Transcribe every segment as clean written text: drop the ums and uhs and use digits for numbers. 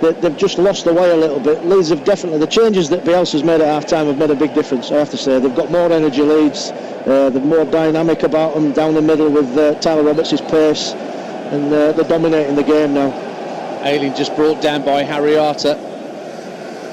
they've just lost the way a little bit. Leeds have definitely, the changes that Bielsa's made at half-time have made a big difference, I have to say. They've got more energy, Leeds. They're more dynamic about them down the middle with Tyler Roberts' pace, and they're dominating the game now. Ayling just brought down by Harry Arter,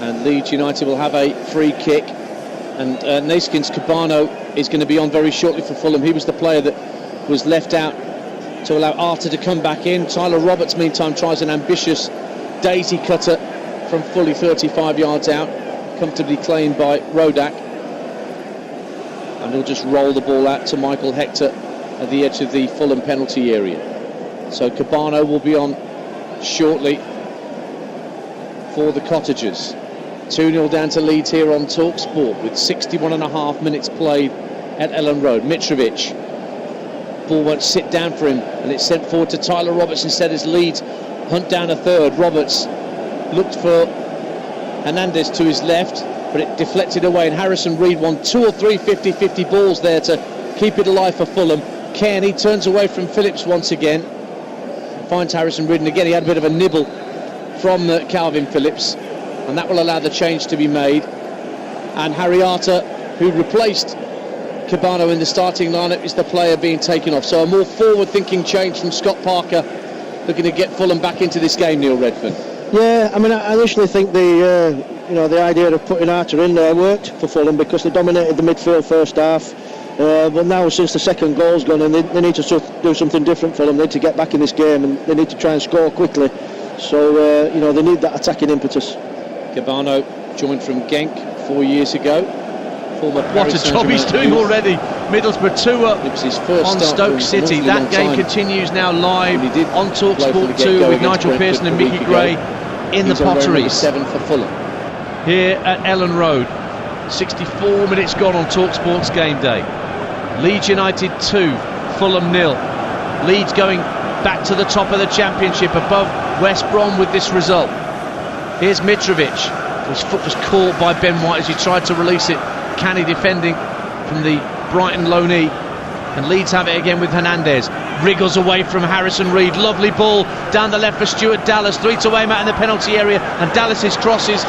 and Leeds United will have a free kick, and Neeskens Cabano is going to be on very shortly for Fulham. He was the player that was left out to allow Arter to come back in. Tyler Roberts meantime tries an ambitious daisy cutter from fully 35 yards out, comfortably claimed by Rodak, and he'll just roll the ball out to Michael Hector at the edge of the Fulham penalty area. So Cabano will be on shortly for the Cottagers. 2-0 down to Leeds here on TalkSport with 61.5 minutes played at Ellen Road. Mitrovic, ball won't sit down for him, and it's sent forward to Tyler Roberts instead as Leeds hunt down a third. Roberts looked for Hernandez to his left, but it deflected away, and Harrison Reed won 2 or 3 50-50 balls there to keep it alive for Fulham. Kearney turns away from Phillips once again, finds Harrison Reed, and again he had a bit of a nibble from Calvin Phillips, and that will allow the change to be made. And Harry Arter, who replaced Cabano in the starting lineup, is the player being taken off. So a more forward-thinking change from Scott Parker, looking to get Fulham back into this game. Neil Redfern. Yeah, I mean, I initially think the idea of putting Arter in there worked for Fulham because they dominated the midfield first half. But now, since the second goal's gone, and they need to do something different for them. They need to get back in this game, and they need to try and score quickly. So they need that attacking impetus. Cabano joined from Genk 4 years ago. What a job he's doing already. Middlesbrough 2 up on Stoke City. That game continues now live on TalkSport 2 with Nigel Pearson and Mickey Gray in the Potteries. 7 for Fulham. Here at Ellen Road. 64 minutes gone on TalkSport's game day. Leeds United 2, Fulham 0. Leeds going back to the top of the Championship above West Brom with this result. Here's Mitrovic. His foot was caught by Ben White as he tried to release it. Canny defending from the Brighton loanee, and Leeds have it again with Hernandez. Wriggles away from Harrison Reed. Lovely ball down the left for Stuart Dallas. 3 to aim at in the penalty area, and Dallas's cross is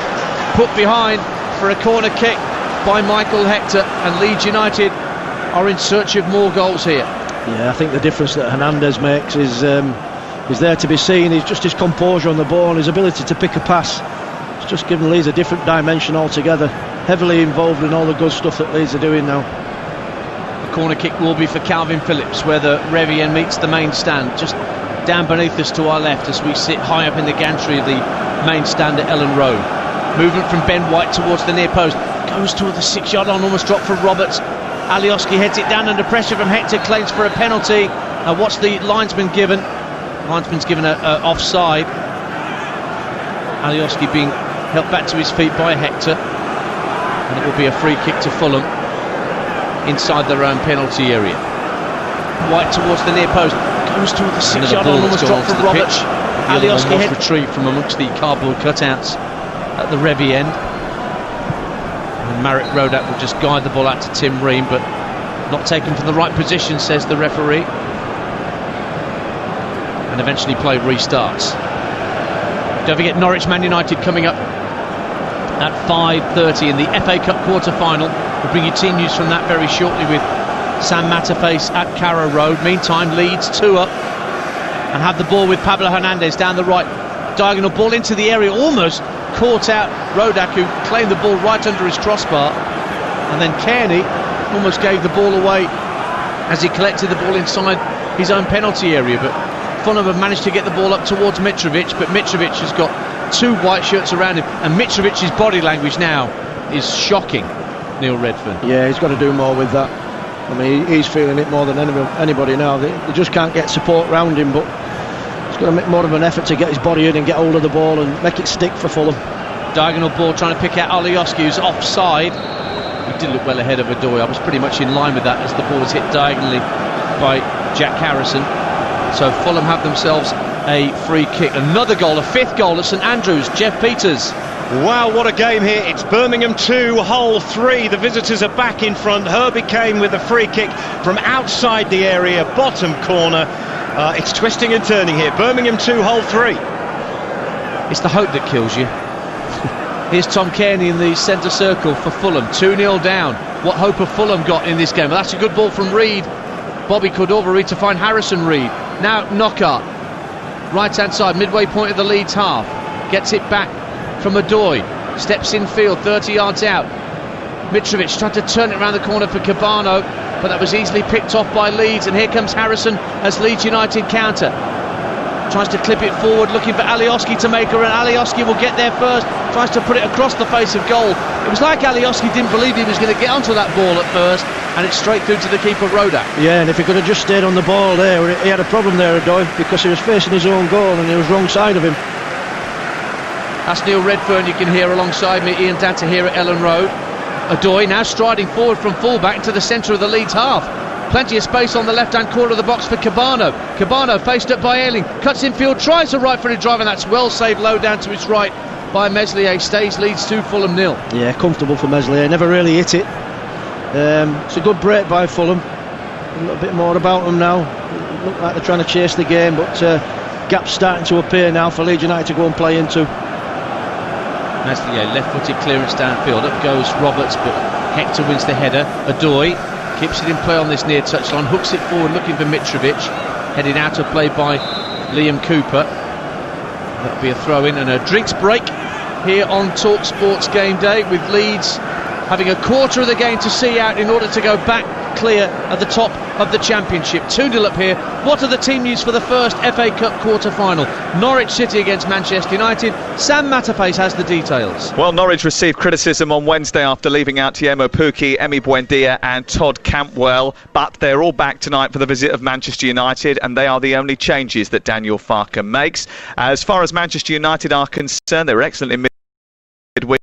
put behind for a corner kick by Michael Hector, and Leeds United are in search of more goals here. Yeah, I think the difference that Hernandez makes is there to be seen. He's just his composure on the ball and his ability to pick a pass. It's just given Leeds a different dimension altogether. Heavily involved in all the good stuff that Leeds are doing now. The corner kick will be for Calvin Phillips, where the Revienne meets the main stand, just down beneath us to our left as we sit high up in the gantry of the main stand at Ellen Road. Movement from Ben White towards the near post, goes toward the 6-yard line, almost dropped for Roberts. Alioski heads it down under pressure from Hector, claims for a penalty. What's the linesman given? Linesman's given a offside. Alioski being helped back to his feet by Hector, and it will be a free kick to Fulham inside their own penalty area. White towards the near post, goes toward the 6-yard line, almost dropped for Roberts. Alioski head retreat from amongst the cardboard cutouts at the Revy end, and Marek Rodak will just guide the ball out to Tim Ream, but not taken from the right position, says the referee, and eventually play restarts. Don't forget Norwich Man United coming up at 5:30 in the FA Cup quarter-final. We'll bring you team news from that very shortly with Sam Matterface at Carrow Road. Meantime, Leeds 2 up and have the ball with Pablo Hernandez down the right. Diagonal ball into the area, almost caught out Rodak, who claimed the ball right under his crossbar, and then Kearney almost gave the ball away as he collected the ball inside his own penalty area. But Fulham have managed to get the ball up towards Mitrovic, but Mitrovic has got 2 white shirts around him, and Mitrovic's body language now is shocking. Neil Redfern. Yeah, he's got to do more with that. I mean, he's feeling it more than anybody now. They just can't get support round him, but he's got to make more of an effort to get his body in and get hold of the ball and make it stick for Fulham. Diagonal ball trying to pick out Alioski, who's offside. He did look well ahead of Adoy. I was pretty much in line with that as the ball was hit diagonally by Jack Harrison. So Fulham have themselves a free kick. Another goal, a 5th goal at St Andrews. Jeff Peters. Wow, what a game here. It's Birmingham 2, Hull 3. The visitors are back in front. Herbie Kane with a free kick from outside the area, bottom corner. It's twisting and turning here. Birmingham 2, Hull 3. It's the hope that kills you. Here's Tom Cairney in the centre circle for Fulham, 2-0 down. What hope have Fulham got in this game? Well, that's a good ball from Reid. Bobby Cordova-Reid to find Harrison Reid. Now Knockaert, right hand side, midway point of the Leeds half. Gets it back from Odoi. Steps in field, 30 yards out. Mitrovic tried to turn it around the corner for Cabano, but that was easily picked off by Leeds. And here comes Harrison as Leeds United counter. Tries to clip it forward, looking for Alioski to make her, and Alioski will get there first. Tries to put it across the face of goal. It was like Alioski didn't believe he was going to get onto that ball at first, and it's straight through to the keeper, Rodak. Yeah, and if he could have just stayed on the ball there, he had a problem there, Odoi, because he was facing his own goal and he was wrong side of him. That's Neil Redfern you can hear alongside me, Ian Danta here at Ellen Road. Odoi now striding forward from full-back into the centre of the Leeds half. Plenty of space on the left-hand corner of the box for Cabano. Cabano faced up by Ayling, cuts infield, tries a right-footed drive, and that's well saved low down to his right by Meslier. Stays Leeds 2, Fulham 0. Yeah, comfortable for Meslier, never really hit it. It's a good break by Fulham. A little bit more about them now. Look like they're trying to chase the game, but gaps starting to appear now for Leeds United to go and play into. Meslier, left-footed clearance downfield. Up goes Roberts, but Hector wins the header. Odoi keeps it in play on this near touchline, hooks it forward looking for Mitrovic, headed out of play by Liam Cooper. That'll be a throw in and a drinks break here on Talk Sports Game Day, with Leeds having a quarter of the game to see out in order to go back clear at the top of the Championship. 2-0 up here. What are the team news for the first FA Cup quarter-final? Norwich City against Manchester United. Sam Matapace has the details. Well, Norwich received criticism on Wednesday after leaving out Tiemo Pukki, Emi Buendia and Todd Campbell, but they're all back tonight for the visit of Manchester United, and they are the only changes that Daniel Farke makes. As far as Manchester United are concerned, they were excellent in midweek.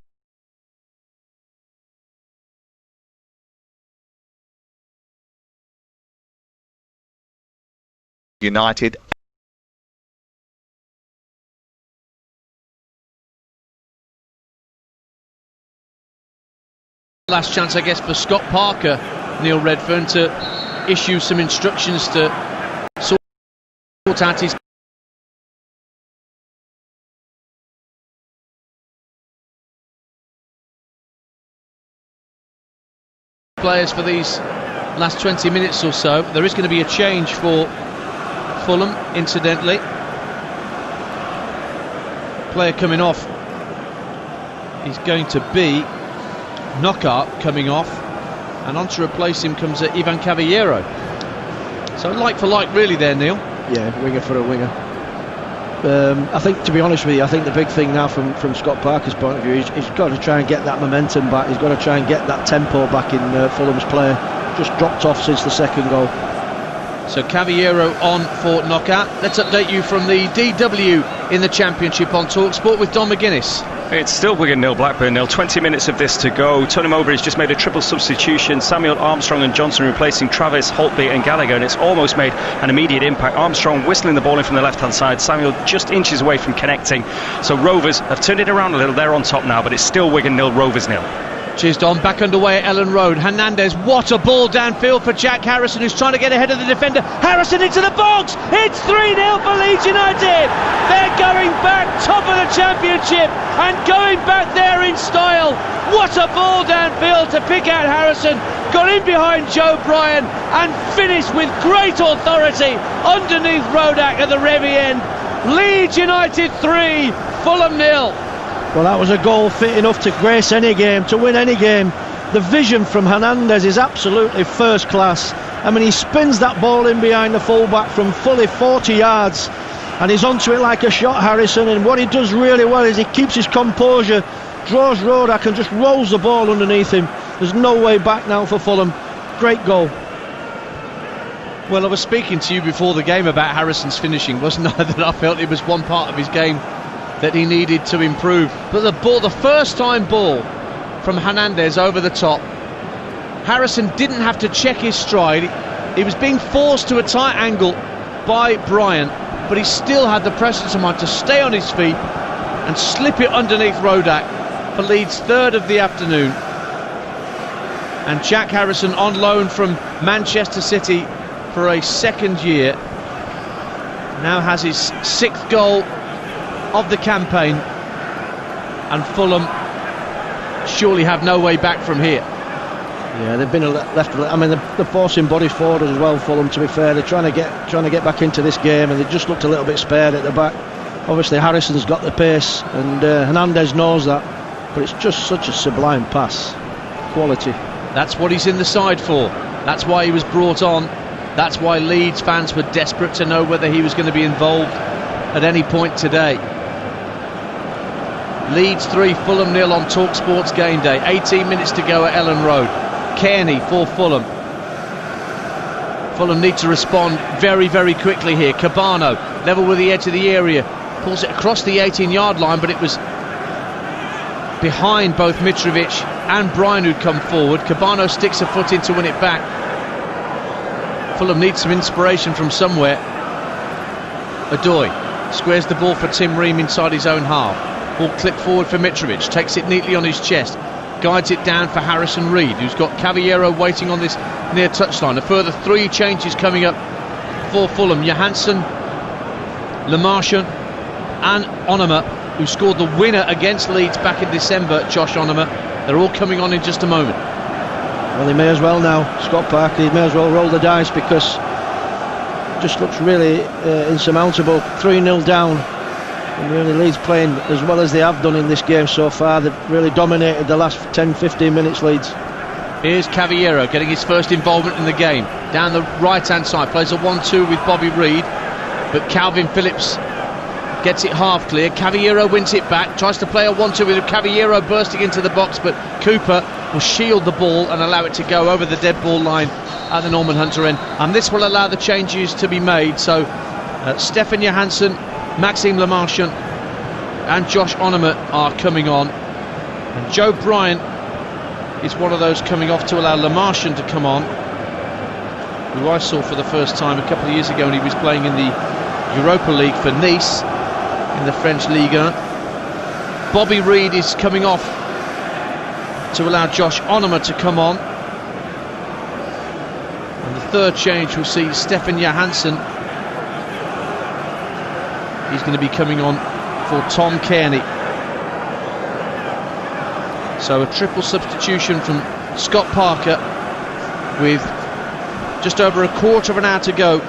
United. Last chance, I guess, for Scott Parker, Neil Redfern, to issue some instructions to sort out his players for these last 20 minutes or so. There is going to be a change for Fulham, incidentally. Player coming off is going to be Knockaert, coming off, and on to replace him comes Ivan Caballero. So like for like really there, Neil. Yeah, winger for a winger. I think, to be honest with you, I think the big thing now from Scott Parker's point of view, he's got to try and get that momentum back. He's got to try and get that tempo back in Fulham's play. Just dropped off since the second goal. So Caballero on for Knockaert. Let's update you from the DW in the Championship on TalkSport with Don McGuinness. It's still Wigan 0, Blackburn 0. 20 minutes of this to go. Tony Mowbray's just made a triple substitution. Samuel Armstrong and Johnson replacing Travis, Holtby and Gallagher, and it's almost made an immediate impact. Armstrong whistling the ball in from the left hand side. Samuel just inches away from connecting. So Rovers have turned it around a little. They're on top now, but it's still Wigan 0, Rovers 0. Cheers, Don. Back underway at Ellen Road. Hernandez, what a ball downfield for Jack Harrison, who's trying to get ahead of the defender. Harrison into the box. It's 3-0 for Leeds United. They're going back top of the Championship and going back there in style. What a ball downfield to pick out Harrison. Got in behind Joe Bryan and finished with great authority underneath Rodak at the very end. Leeds United 3, Fulham 0. Well, that was a goal fit enough to grace any game, to win any game. The vision from Hernandez is absolutely first class. I mean, he spins that ball in behind the fullback from fully 40 yards and he's onto it like a shot, Harrison, and what he does really well is he keeps his composure, draws Rodak and just rolls the ball underneath him. There's no way back now for Fulham. Great goal. Well, I was speaking to you before the game about Harrison's finishing, wasn't I? That I felt it was one part of his game that he needed to improve. But the ball, the first time ball from Hernandez over the top, Harrison didn't have to check his stride. He was being forced to a tight angle by Bryan, but he still had the presence of mind to stay on his feet and slip it underneath Rodak for Leeds' third of the afternoon. And Jack Harrison on loan from Manchester City for a second year now has his sixth goal of the campaign, and Fulham surely have no way back from here. Yeah, they've been left. I mean, they're forcing bodies forward as well. Fulham, to be fair, they're trying to get back into this game, and they just looked a little bit spared at the back. Obviously, Harrison's got the pace, and Hernandez knows that. But it's just such a sublime pass, quality. That's what he's in the side for. That's why he was brought on. That's why Leeds fans were desperate to know whether he was going to be involved at any point today. Leeds 3, Fulham 0 on TalkSport's Game Day. 18 minutes to go at Ellen Road. Kearney for Fulham. Fulham need to respond very, very quickly here. Cabano, level with the edge of the area, pulls it across the 18-yard line, but it was behind both Mitrovic and Bryan who'd come forward. Cabano sticks a foot in to win it back. Fulham needs some inspiration from somewhere. Adoy squares the ball for Tim Ream inside his own half. Ball clipped forward for Mitrovic, takes it neatly on his chest, guides it down for Harrison Reed, who's got Cavallero waiting on this near touchline. A further 3 changes coming up for Fulham. Johansson, Lamarchand and Onoma, who scored the winner against Leeds back in December, Josh Onoma. They're all coming on in just a moment. Well, they may as well now. Scott Parker, he may as well roll the dice, because it just looks really insurmountable. 3-0 down, and really Leeds playing as well as they have done in this game so far. They've really dominated the last 10-15 minutes, Leeds. Here's Cavallero getting his first involvement in the game. Down the right-hand side, plays a 1-2 with Bobby Reed, but Calvin Phillips gets it half clear. Cavallero wins it back, tries to play a 1-2 with Cavallero bursting into the box, but Cooper will shield the ball and allow it to go over the dead ball line at the Norman Hunter end, and this will allow the changes to be made. So Stefan Johansson, Maxime Lamarchand and Josh Onoma are coming on, and Joe Bryant is one of those coming off to allow Lamarchand to come on, who I saw for the first time a couple of years ago when he was playing in the Europa League for Nice in the French Liga. Bobby Reed is coming off to allow Josh Onoma to come on, and the third change will see Stefan Johansson. He's going to be coming on for Tom Kearney. So a triple substitution from Scott Parker with just over a quarter of an hour to go